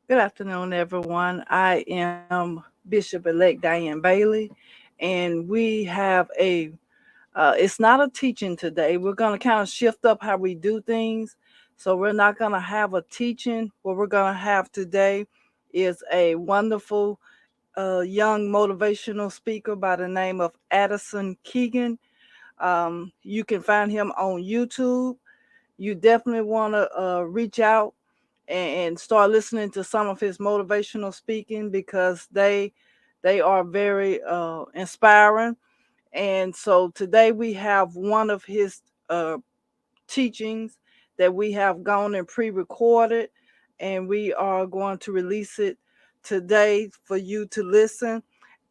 Good afternoon, everyone. I am Bishop-elect Diane Bailey, and we have it's not a teaching today. We're going to kind of shift up how we do things. So we're not going to have a teaching. What we're going to have today is a wonderful young motivational speaker by the name of Addison Kegan. You can find him on YouTube. You definitely want to reach out and start listening to some of his motivational speaking because they are very inspiring. And so today we have one of his teachings that we have gone and pre-recorded, and we are going to release it today for you to listen.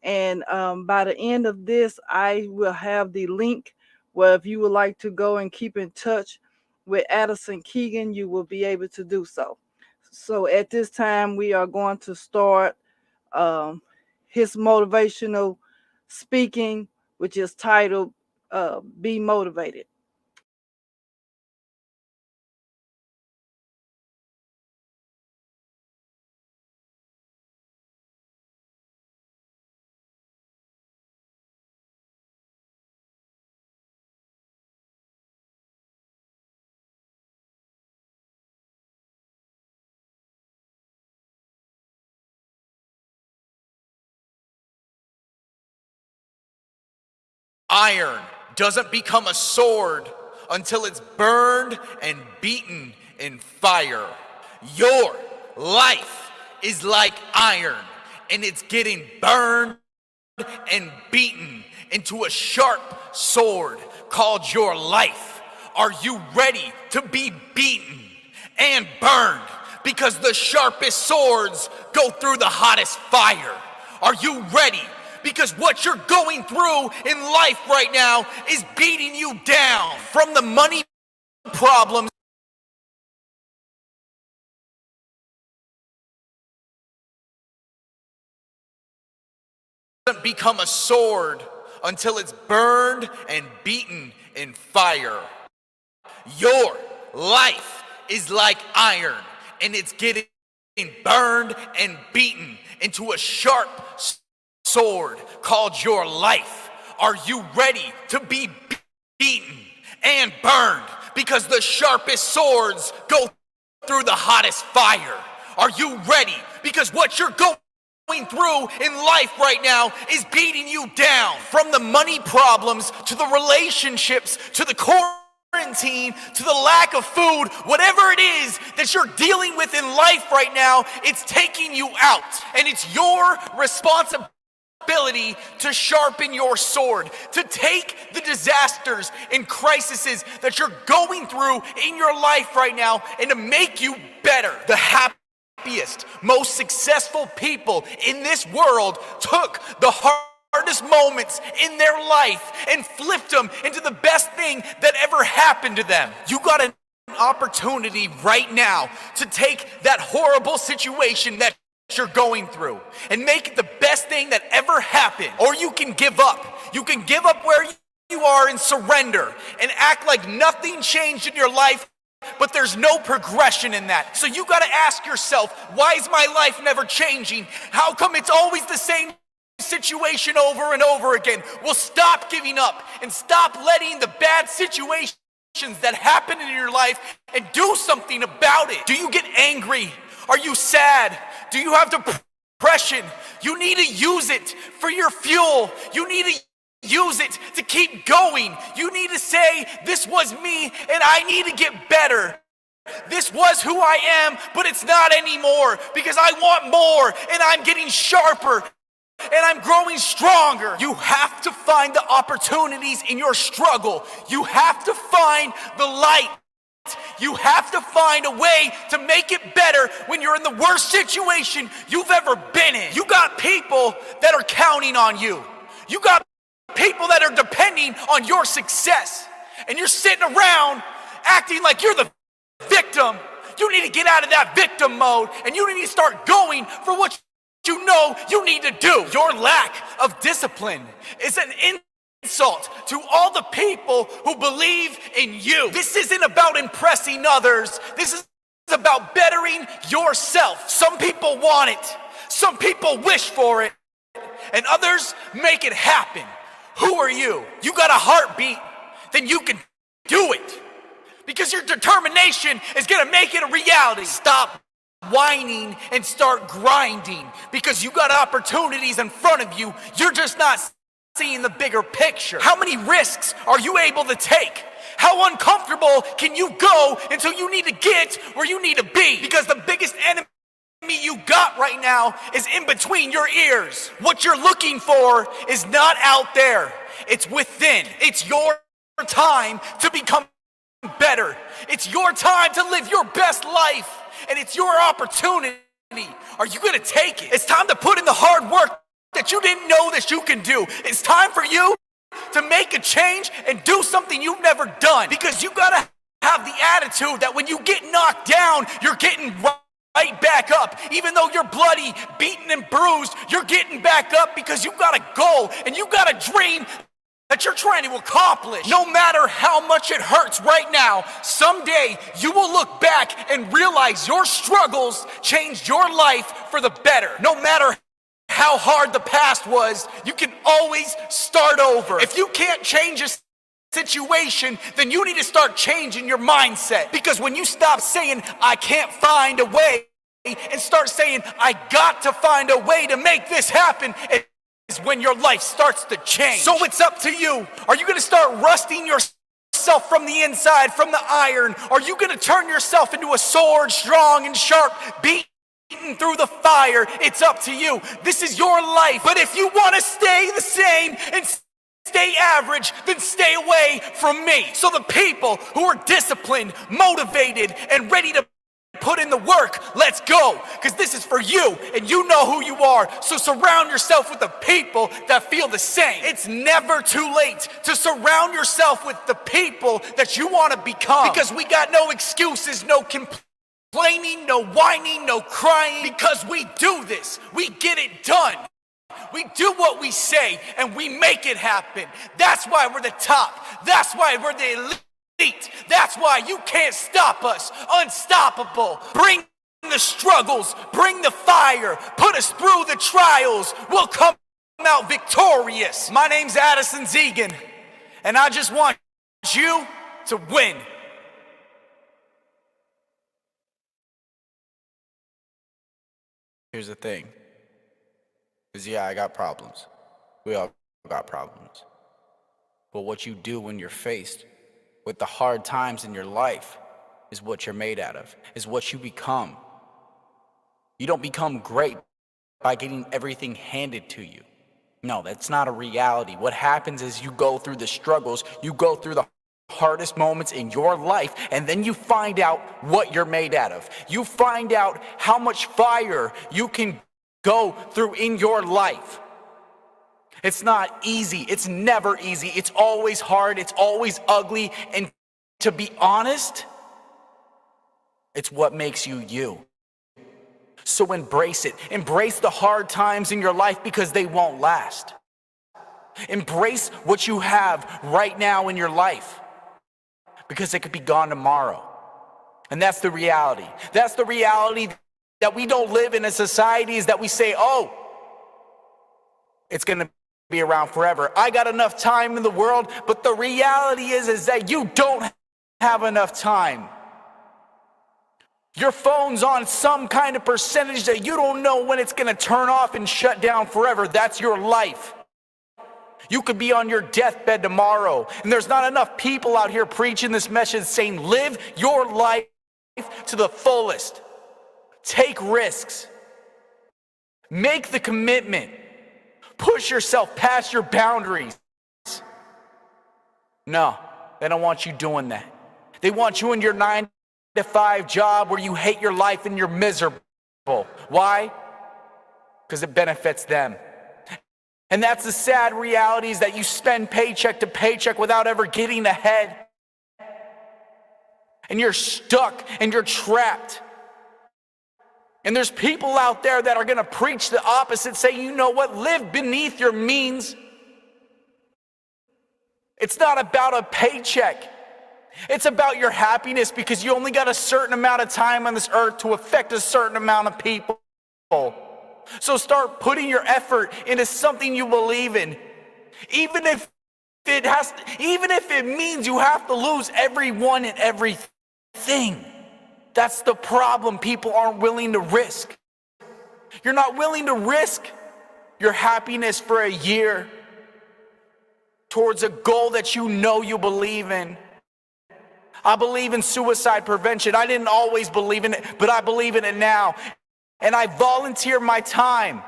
And by the end of this, I will have the link where if you would like to go and keep in touch with Addison Kegan, you will be able to do so. So at this time, we are going to start um, his motivational speaking, which is titled Be Motivated. Iron doesn't become a sword until it's burned and beaten in fire. Your life is like iron, and it's getting burned and beaten into a sharp sword called your life. Are you ready to be beaten and burned? Because the sharpest swords go through the hottest fire. Are you ready? Because what you're going through in life right now is beating you down. From the money problems doesn't become a sword until it's burned and beaten in fire. Your life is like iron, and it's getting burned and beaten into a sharp sword called your life. Are you ready to be beaten and burned? Because the sharpest swords go through the hottest fire. Are you ready? Because what you're going through in life right now is beating you down. From the money problems to the relationships to the quarantine to the lack of food, whatever it is that you're dealing with in life right now, it's taking you out. And it's your responsibility to sharpen your sword, to take the disasters and crises that you're going through in your life right now and to make you better. The happiest, most successful people in this world took the hardest moments in their life and flipped them into the best thing that ever happened to them. You got an opportunity right now to take that horrible situation that you're going through and make it the best thing that ever happened. Or you can give up. You can give up where you are and surrender and act like nothing changed in your life, but there's no progression in that. So you got to ask yourself, why is my life never changing? How come it's always the same situation over and over again? Well, stop giving up and stop letting the bad situations that happen in your life and do something about it. Do you get angry? Are you sad? Do you have depression? You need to use it for your fuel. You need to use it to keep going. You need to say, this was me and I need to get better. This was who I am, but it's not anymore because I want more and I'm getting sharper and I'm growing stronger. You have to find the opportunities in your struggle. You have to find the light. You have to find a way to make it better when you're in the worst situation you've ever been in. You got people that are counting on you. You got people that are depending on your success. And you're sitting around acting like you're the victim. You need to get out of that victim mode and you need to start going for what you know you need to do. Your lack of discipline is an insult to all the people who believe in you. This isn't about impressing others. This is about bettering yourself. Some people want it, some people wish for it, and others make it happen. Who are you? You got a heartbeat, then you can do it. Because your determination is gonna make it a reality. Stop whining and start grinding, because you got opportunities in front of you. You're just not seeing the bigger picture. How many risks are you able to take? How uncomfortable can you go until you need to get where you need to be? Because the biggest enemy you got right now is in between your ears. What you're looking for is not out there, it's within. It's your time to become better. It's your time to live your best life, and it's your opportunity. Are you gonna take it? It's time to put in the hard work that you didn't know that you can do. It's time for you to make a change and do something you've never done, because you gotta have the attitude that when you get knocked down, you're getting right back up. Even though you're bloody, beaten, and bruised, you're getting back up because you got a goal and you got a dream that you're trying to accomplish. No matter how much it hurts right now, someday you will look back and realize your struggles changed your life for the better. No matter how hard the past was, you can always start over. If you can't change a situation, then you need to start changing your mindset. Because when you stop saying, I can't find a way, and start saying, I got to find a way to make this happen, is when your life starts to change. So it's up to you. Are you gonna start rusting yourself from the inside, from the iron? Are you gonna turn yourself into a sword, strong and sharp, beaten through the fire? It's up to you. This is your life. But if you want to stay the same and stay average, then stay away from me. So the people who are disciplined, motivated, and ready to put in the work, let's go. Because this is for you, and you know who you are. So surround yourself with the people that feel the same. It's never too late to surround yourself with the people that you want to become. Because we got no excuses, no complaining, no whining, no crying. Because we do this, we get it done. We do what we say, and we make it happen. That's why we're the top. That's why we're the elite. That's why you can't stop us. Unstoppable. Bring the struggles, bring the fire, put us through the trials. We'll come out victorious. My name's Addison Kegan, and I just want you to win. Here's the thing. Because yeah, I got problems. We all got problems. But what you do when you're faced with the hard times in your life is what you're made out of, is what you become. You don't become great by getting everything handed to you. No, that's not a reality. What happens is you go through the struggles, you go through the hardest moments in your life, and then you find out what you're made out of. You find out how much fire you can go through in your life. It's not easy. It's never easy. It's always hard. It's always ugly. And to be honest, it's what makes you you. So embrace it. Embrace the hard times in your life, because they won't last. Embrace what you have right now in your life, because it could be gone tomorrow. And that's the reality. That's the reality that we don't live in a society, is that we say, oh, it's gonna be around forever. I got enough time in the world, but the reality is that you don't have enough time. Your phone's on some kind of percentage that you don't know when it's gonna turn off and shut down forever. That's your life. You could be on your deathbed tomorrow, and there's not enough people out here preaching this message saying, live your life to the fullest. Take risks. Make the commitment. Push yourself past your boundaries. No, they don't want you doing that. They want you in your 9-to-5 job where you hate your life and you're miserable. Why? Because it benefits them. And that's the sad reality, is that you spend paycheck to paycheck without ever getting ahead. And you're stuck and you're trapped. And there's people out there that are gonna preach the opposite, say, you know what, live beneath your means. It's not about a paycheck. It's about your happiness because you only got a certain amount of time on this earth to affect a certain amount of people. So start putting your effort into something you believe in. Even if it means you have to lose everyone and everything. That's the problem people aren't willing to risk. You're not willing to risk your happiness for a year towards a goal that you know you believe in. I believe in suicide prevention. I didn't always believe in it, but I believe in it now. And I volunteer my time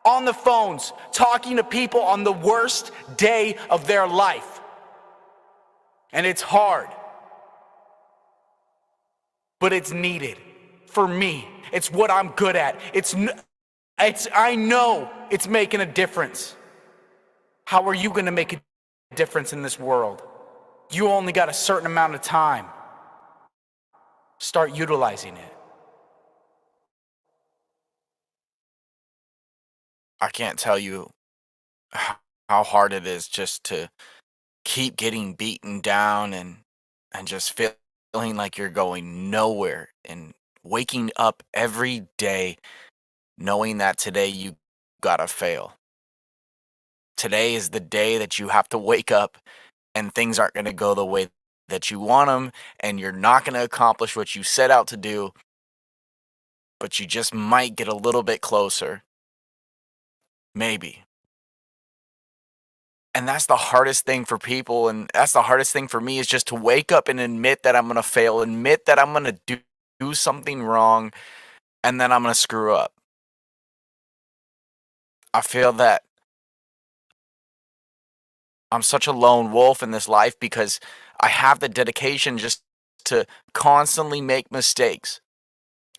on the phones, talking to people on the worst day of their life. And it's hard, but it's needed for me. It's what I'm good at. I know it's making a difference. How are you going to make a difference in this world? You only got a certain amount of time. Start utilizing it. I can't tell you how hard it is just to keep getting beaten down and just feeling like you're going nowhere and waking up every day knowing that today you gotta fail. Today is the day that you have to wake up and things aren't going to go the way that you want them, and you're not going to accomplish what you set out to do, but you just might get a little bit closer. Maybe. And that's the hardest thing for people, and that's the hardest thing for me, is just to wake up and admit that I'm going to fail, admit that I'm going to do something wrong, and then I'm going to screw up. I feel that I'm such a lone wolf in this life because I have the dedication just to constantly make mistakes.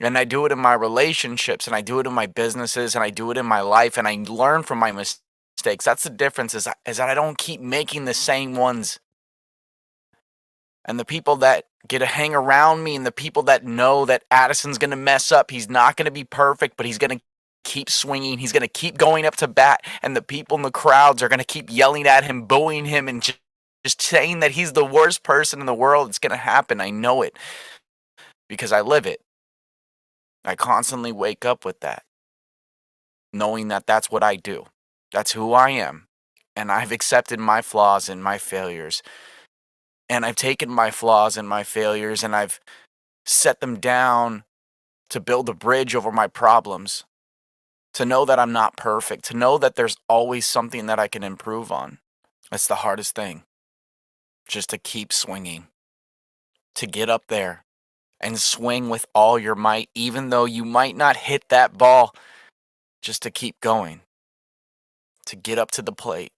And I do it in my relationships, and I do it in my businesses, and I do it in my life, and I learn from my mistakes. That's the difference, is that I don't keep making the same ones. And the people that get to hang around me, and the people that know that Addison's going to mess up, he's not going to be perfect, but he's going to keep swinging, he's going to keep going up to bat, and the people in the crowds are going to keep yelling at him, booing him, and just saying that he's the worst person in the world. It's going to happen. I know it because I live it. I constantly wake up with that, knowing that that's what I do. That's who I am. And I've accepted my flaws and my failures. And I've taken my flaws and my failures and I've set them down to build a bridge over my problems. To know that I'm not perfect. To know that there's always something that I can improve on. That's the hardest thing. Just to keep swinging. To get up there and swing with all your might, even though you might not hit that ball, just to keep going, to get up to the plate,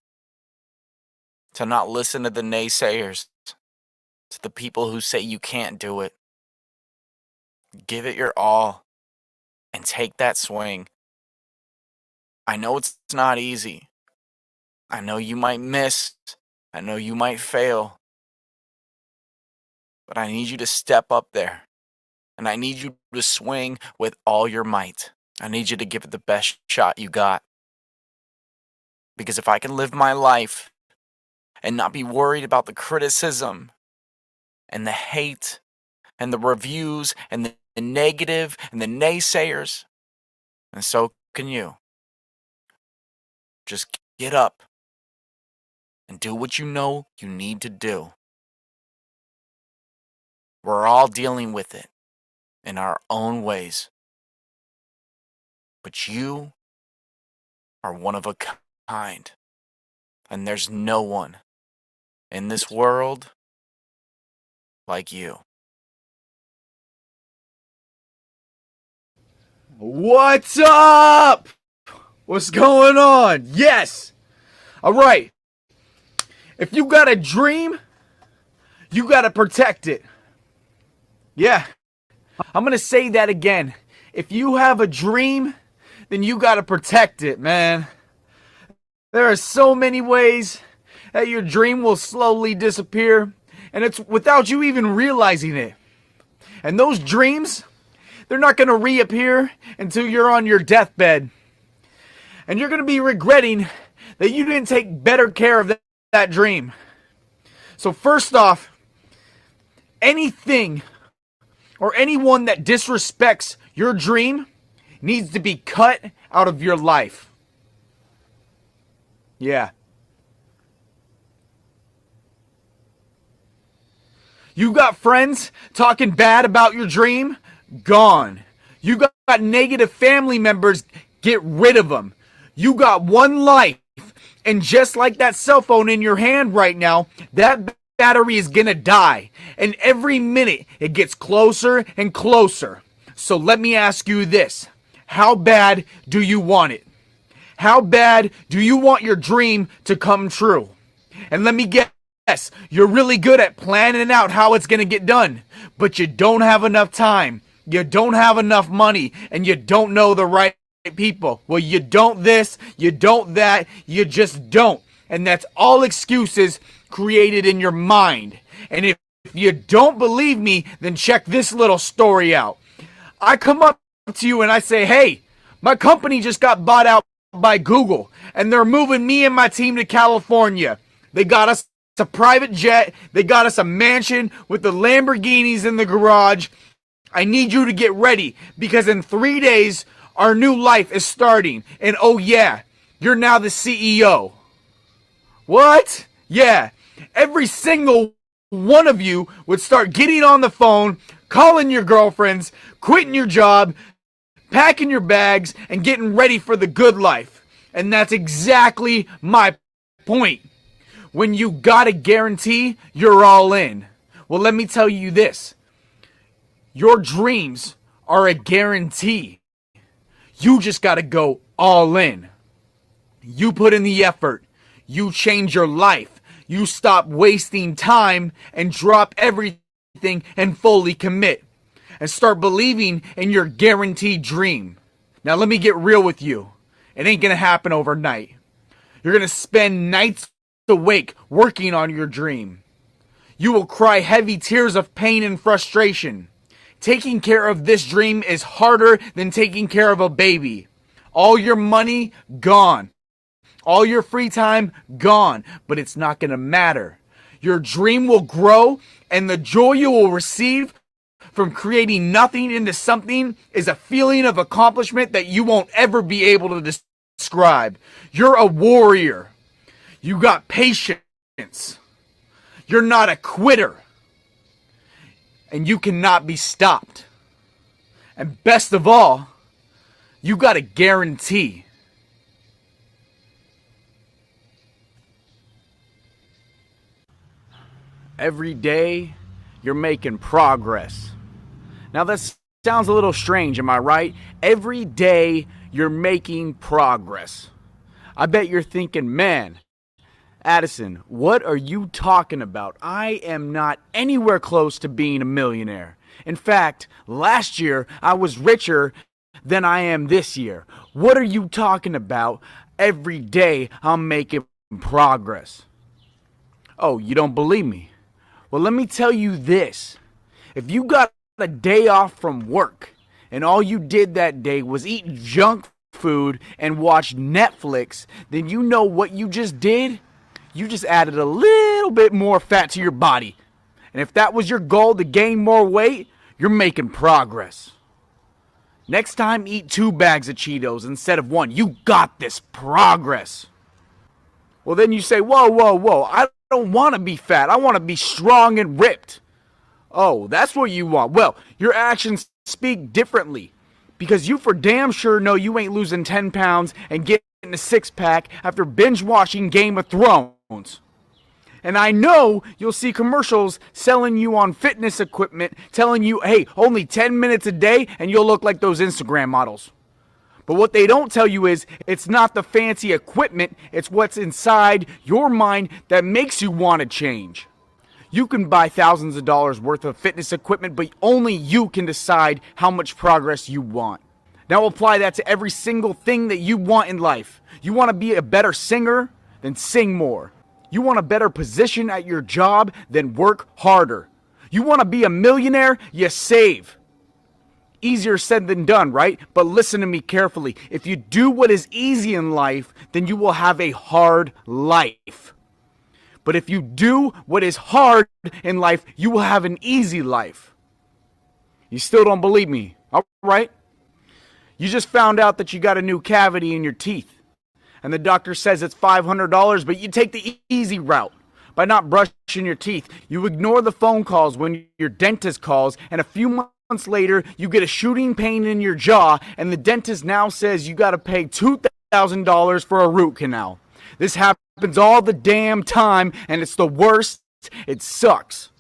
to not listen to the naysayers, to the people who say you can't do it. Give it your all and take that swing. I know it's not easy. I know you might miss. I know you might fail. But I need you to step up there. And I need you to swing with all your might. I need you to give it the best shot you got. Because if I can live my life and not be worried about the criticism and the hate and the reviews and the negative and the naysayers, and so can you. Just get up and do what you know you need to do. We're all dealing with it in our own ways. But you are one of a kind. And there's no one in this world like you. What's up? What's going on? Yes. All right. If you got a dream, you got to protect it. Yeah. I'm going to say that again. If you have a dream, then you got to protect it, man. There are so many ways that your dream will slowly disappear, and it's without you even realizing it. And those dreams, they're not going to reappear until you're on your deathbed. And you're going to be regretting that you didn't take better care of that dream. So first off, Anything or anyone that disrespects your dream needs to be cut out of your life. Yeah. You got friends talking bad about your dream? Gone. You got negative family members? Get rid of them. You got one life, and just like that cell phone in your hand right now, that battery is gonna die. And every minute it gets closer and closer. So let me ask you this. How bad do you want it? How bad do you want your dream to come true? And let me guess, you're really good at planning out how it's gonna get done, but you don't have enough time, you don't have enough money, and you don't know the right people. Well, you don't this, you don't that, you just don't. And that's all excuses created in your mind. And if you don't believe me, then check this little story out. I come up to you and I say, hey, my company just got bought out by Google, and they're moving me and my team to California. They got us a private jet, they got us a mansion with the Lamborghinis in the garage. I need you to get ready, because in 3 days, our new life is starting. And oh yeah, you're now the CEO. What? Yeah, every single one of you would start getting on the phone, calling your girlfriends, quitting your job, packing your bags, and getting ready for the good life. And that's exactly my point. When you got a guarantee, you're all in. Well, let me tell you this. Your dreams are a guarantee. You just got to go all in. You put in the effort. You change your life. You stop wasting time and drop everything and fully commit. And start believing in your guaranteed dream. Now let me get real with you. It ain't gonna happen overnight. You're gonna spend nights awake working on your dream. You will cry heavy tears of pain and frustration. Taking care of this dream is harder than taking care of a baby. All your money, gone. All your free time, gone. But it's not gonna matter. Your dream will grow, and the joy you will receive from creating nothing into something is a feeling of accomplishment that you won't ever be able to describe. You're a warrior. You got patience. You're not a quitter. And you cannot be stopped. And best of all, you got a guarantee. Every day, you're making progress. Now that sounds a little strange, am I right? Every day you're making progress. I bet you're thinking, man, Addison, what are you talking about? I am not anywhere close to being a millionaire. In fact, last year I was richer than I am this year. What are you talking about? Every day I'm making progress. Oh, you don't believe me? Well, let me tell you this. If you got a day off from work and all you did that day was eat junk food and watch Netflix, then you know what you just did? You just added a little bit more fat to your body. And if that was your goal, to gain more weight, you're making progress. Next time, eat 2 bags of Cheetos instead of 1. You got this. Progress. Well, then you say, whoa, whoa, whoa. I don't want to be fat. I want to be strong and ripped. Oh, that's what you want. Well, your actions speak differently, because you for damn sure know you ain't losing 10 pounds and getting a 6-pack after binge watching Game of Thrones. And I know you'll see commercials selling you on fitness equipment, telling you, hey, only 10 minutes a day and you'll look like those Instagram models. But what they don't tell you is it's not the fancy equipment, it's what's inside your mind that makes you want to change. You can buy thousands of dollars worth of fitness equipment, but only you can decide how much progress you want. Now apply that to every single thing that you want in life. You want to be a better singer? Then sing more. You want a better position at your job? Then work harder. You want to be a millionaire? You save. Easier said than done, right? But listen to me carefully. If you do what is easy in life, then you will have a hard life. But if you do what is hard in life, you will have an easy life. You still don't believe me, all right? You just found out that you got a new cavity in your teeth, and the doctor says it's $500, but you take the easy route by not brushing your teeth. You ignore the phone calls when your dentist calls, and a few months later, you get a shooting pain in your jaw, and the dentist now says you got to pay $2,000 for a root canal. This happens all the damn time, and it's the worst. It sucks.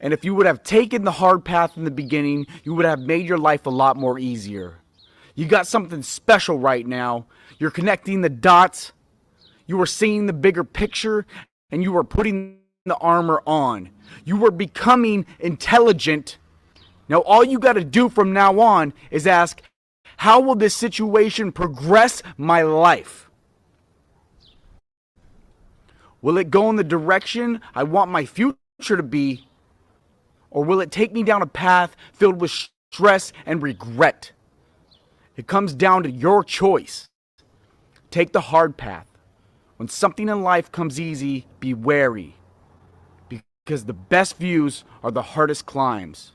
And if you would have taken the hard path in the beginning, you would have made your life a lot more easier. You got something special right now. You're connecting the dots. You are seeing the bigger picture, and you are putting the armor on. You are becoming intelligent. Now, all you got to do from now on is ask, how will this situation progress my life? Will it go in the direction I want my future to be? Or will it take me down a path filled with stress and regret? It comes down to your choice. Take the hard path. When something in life comes easy, be wary. Because the best views are the hardest climbs.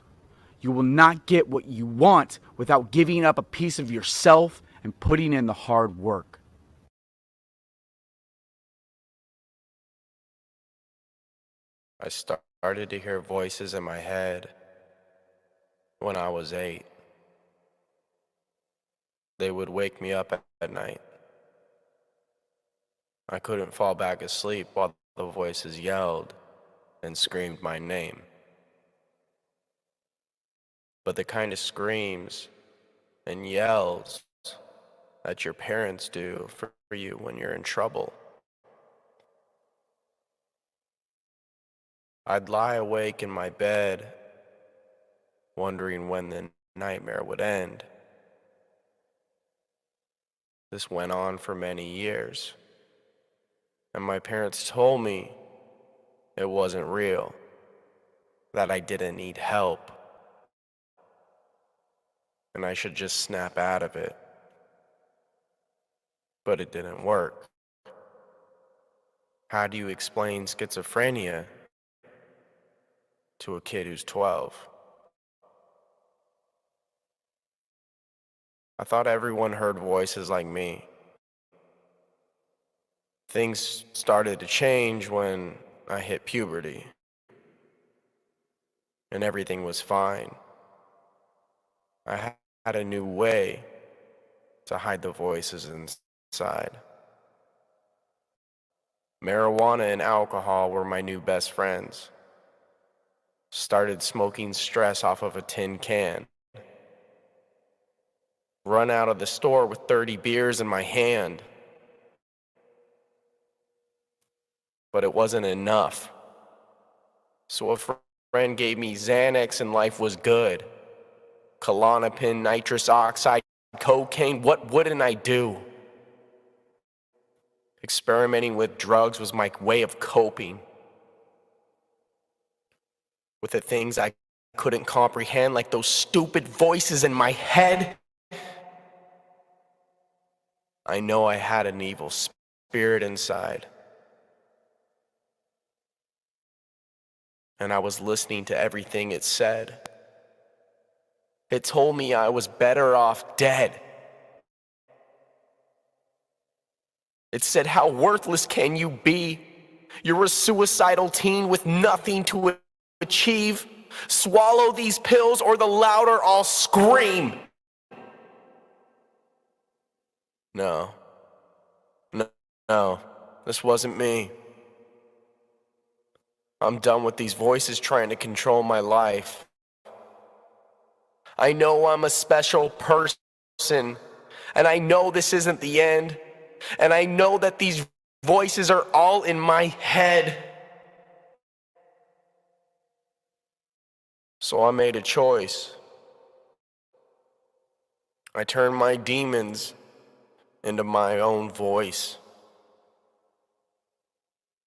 You will not get what you want without giving up a piece of yourself and putting in the hard work. I started to hear voices in my head when I was 8. They would wake me up at night. I couldn't fall back asleep while the voices yelled and screamed my name. But the kind of screams and yells that your parents do for you when you're in trouble. I'd lie awake in my bed, wondering when the nightmare would end. This went on for many years, and my parents told me it wasn't real, that I didn't need help, and I should just snap out of it. But it didn't work. How do you explain schizophrenia to a kid who's 12? I thought everyone heard voices like me. Things started to change when I hit puberty, and everything was fine. I had a new way to hide the voices inside. Marijuana and alcohol were my new best friends. Started smoking stress off of a tin can. Run out of the store with 30 beers in my hand. But it wasn't enough. So a friend gave me Xanax and life was good. Klonopin, nitrous oxide, cocaine, what wouldn't I do? Experimenting with drugs was my way of coping with the things I couldn't comprehend, like those stupid voices in my head. I know I had an evil spirit inside, and I was listening to everything it said. It told me I was better off dead. It said, how worthless can you be? You're a suicidal teen with nothing to achieve. Swallow these pills or the louder I'll scream. No, this wasn't me. I'm done with these voices trying to control my life. I know I'm a special person, and I know this isn't the end, and I know that these voices are all in my head. So I made a choice. I turned my demons into my own voice.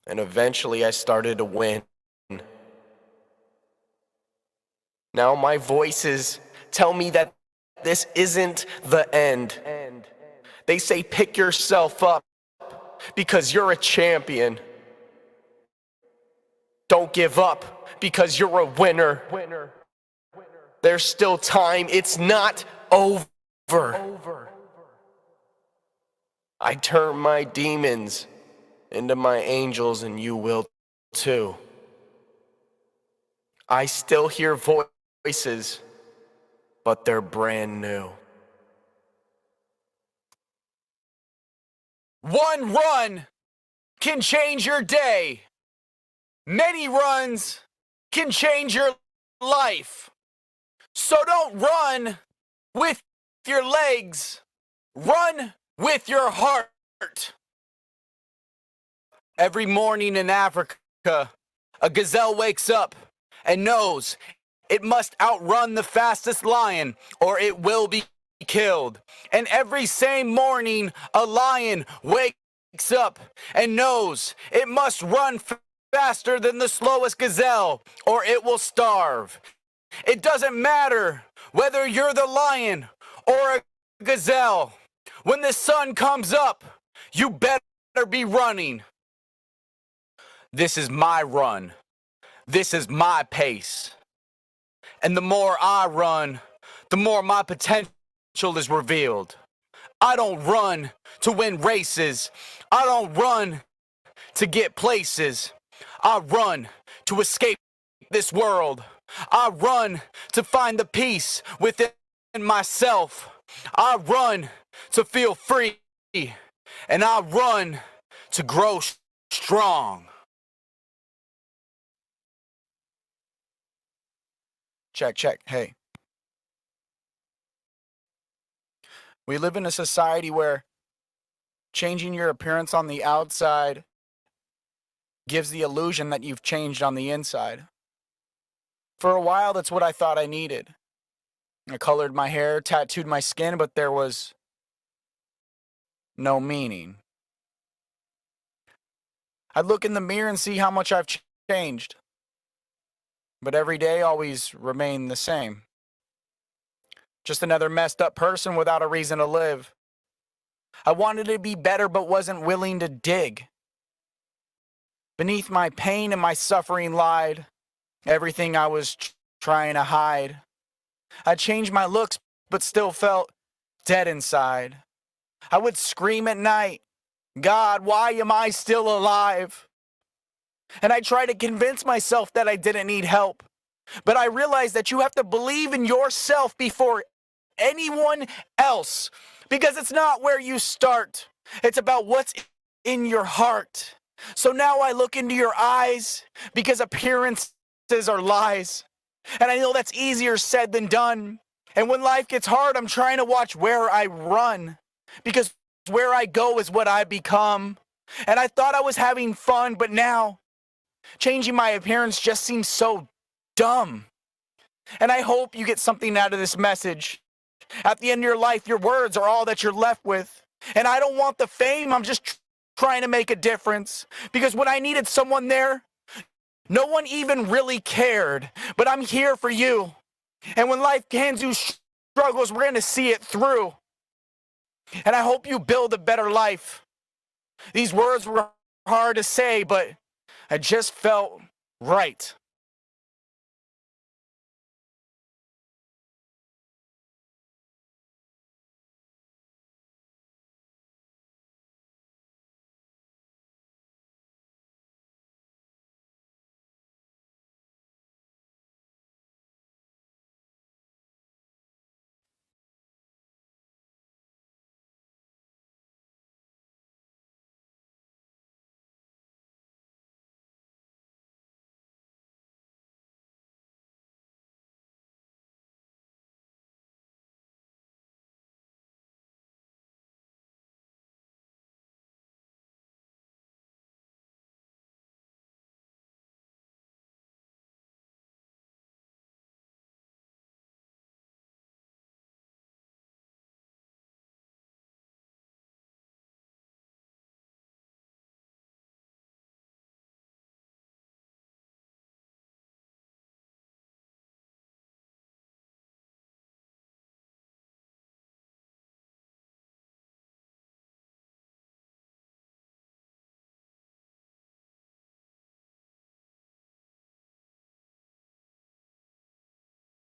And eventually I started to win. Now my voices tell me that this isn't the end. They say pick yourself up, because you're a champion. Don't give up because you're a winner. There's still time. It's not over. I turn my demons into my angels, and you will too. I still hear voices, but they're brand new. One run can change your day. Many runs can change your life. So don't run with your legs. Run with your heart. Every morning in Africa, a gazelle wakes up and knows it must outrun the fastest lion or it will be killed. And every same morning, a lion wakes up and knows it must run faster than the slowest gazelle or it will starve. It doesn't matter whether you're the lion or a gazelle. When the sun comes up, you better be running. This is my run. This is my pace. And the more I run, the more my potential is revealed. I don't run to win races. I don't run to get places. I run to escape this world. I run to find the peace within myself. I run to feel free. And I run to grow strong. Check. Hey. We live in a society where changing your appearance on the outside gives the illusion that you've changed on the inside. For a while, that's what I thought I needed. I colored my hair, tattooed my skin, but there was no meaning. I'd look in the mirror and see how much I've changed. But every day always remained the same. Just another messed up person without a reason to live. I wanted to be better but wasn't willing to dig. Beneath my pain and my suffering lied everything I was trying to hide. I changed my looks but still felt dead inside. I would scream at night, God, why am I still alive? And I tried to convince myself that I didn't need help. But I realized that you have to believe in yourself before anyone else. Because it's not where you start. It's about what's in your heart. So now I look into your eyes because appearances are lies. And I know that's easier said than done. And when life gets hard, I'm trying to watch where I run. Because where I go is what I become. And I thought I was having fun, but now changing my appearance just seems so dumb. And I hope you get something out of this message. At the end of your life, your words are all that you're left with. And I don't want the fame, I'm just trying to make a difference. Because when I needed someone there, no one even really cared. But I'm here for you. And when life hands you struggles, we're going to see it through. And I hope you build a better life. These words were hard to say, but I just felt right.